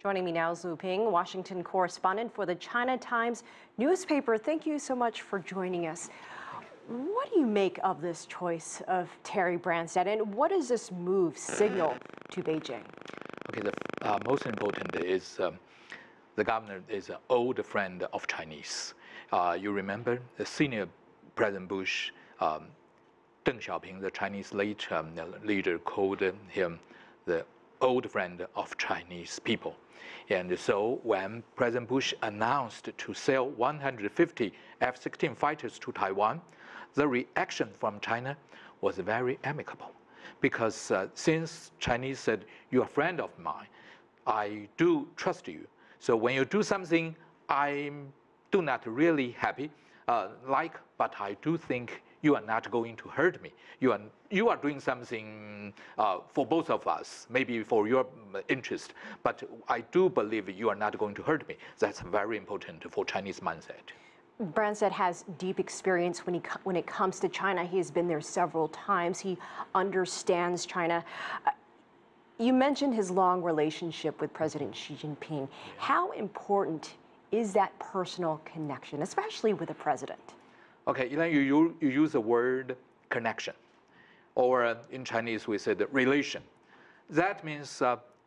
Joining me now is Liu Ping, Washington correspondent for the China Times newspaper. Thank you so much for joining us. What do you make of this choice of Terry Bransyad, and what does this move signal to Beijing? Okay, the most important is the governor is an old friend of Chinese. You remember the senior President Bush, Deng Xiaoping, the Chinese late leader, called him the old friend of Chinese people. And so when President Bush announced to sell 150 F-16 fighters to Taiwan, the reaction from China was very amicable. Because since Chinese said, you're a friend of mine, I do trust you. So when you do something I do not really happy, but I do think you are not going to hurt me. You are doing something for both of us, maybe for your interest, but I do believe you are not going to hurt me. That's very important for Chinese mindset. Branstad has deep experience when it comes to China. He has been there several times. He understands China. You mentioned his long relationship with President Xi Jinping. How important is that personal connection, especially with the president? Okay, Elaine, you use the word connection, or in Chinese we say the relation. That means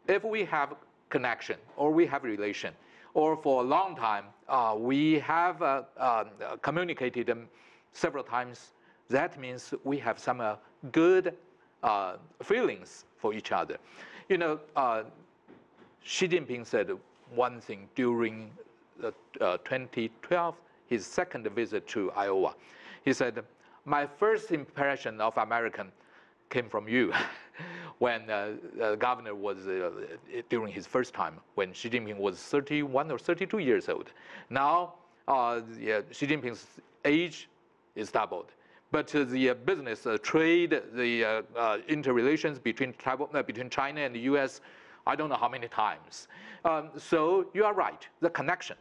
if we have connection, or we have relation, or for a long time we have communicated several times, that means we have some good feelings for each other. You know, Xi Jinping said one thing during 2012, his second visit to Iowa. He said, my first impression of American came from you. When the governor was, during his first time, when Xi Jinping was 31 or 32 years old. Now, Xi Jinping's age is doubled. But the business, trade, the interrelations between China and the US, I don't know how many times. So you are right, the connection.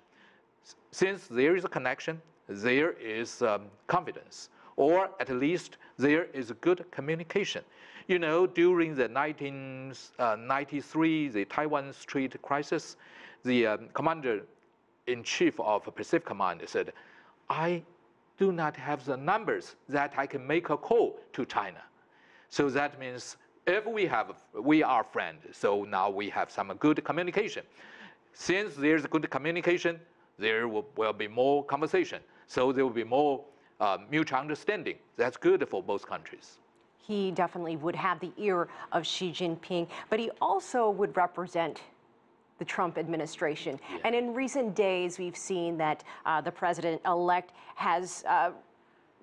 Since there is a connection, there is confidence, or at least there is good communication. You know, during the 1993, the Taiwan Strait crisis, the commander-in-chief of Pacific Command said, I do not have the numbers that I can make a call to China. So that means if we are friends, so now we have some good communication. Since there's good communication, there will be more conversation. So there will be more mutual understanding. That's good for both countries. He definitely would have the ear of Xi Jinping, but he also would represent the Trump administration. Yeah. And in recent days, we've seen that the president-elect has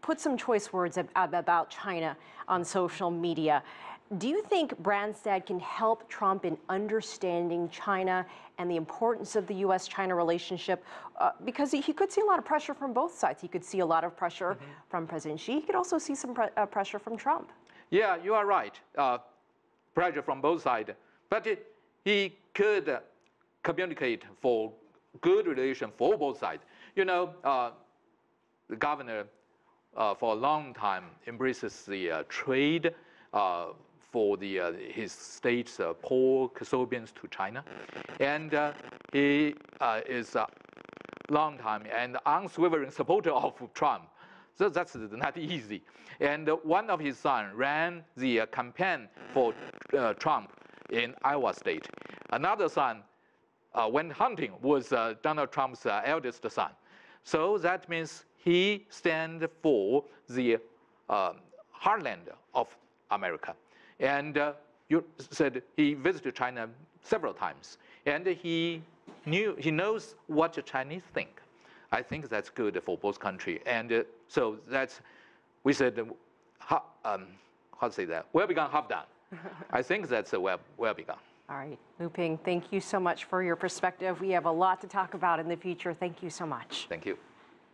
put some choice words about China on social media. Do you think Branstad can help Trump in understanding China and the importance of the U.S.-China relationship? Because he could see a lot of pressure from both sides. He could see a lot of pressure from President Xi. He could also see some pressure from Trump. Yeah, you are right. Pressure from both sides. But he could communicate for good relation for both sides. You know, the governor for a long time embraces the trade for his state's pork, soybeans to China. And he is a long time and unswerving supporter of Trump. So that's not easy. And one of his sons ran the campaign for Trump in Iowa State. Another son went hunting with Donald Trump's eldest son. So that means he stands for the heartland of America. And you said he visited China several times, and he knows what the Chinese think. I think that's good for both countries. And so we said, how to say that? Well begun, half done. I think that's well begun. All right, Liu Ping, thank you so much for your perspective. We have a lot to talk about in the future. Thank you so much. Thank you.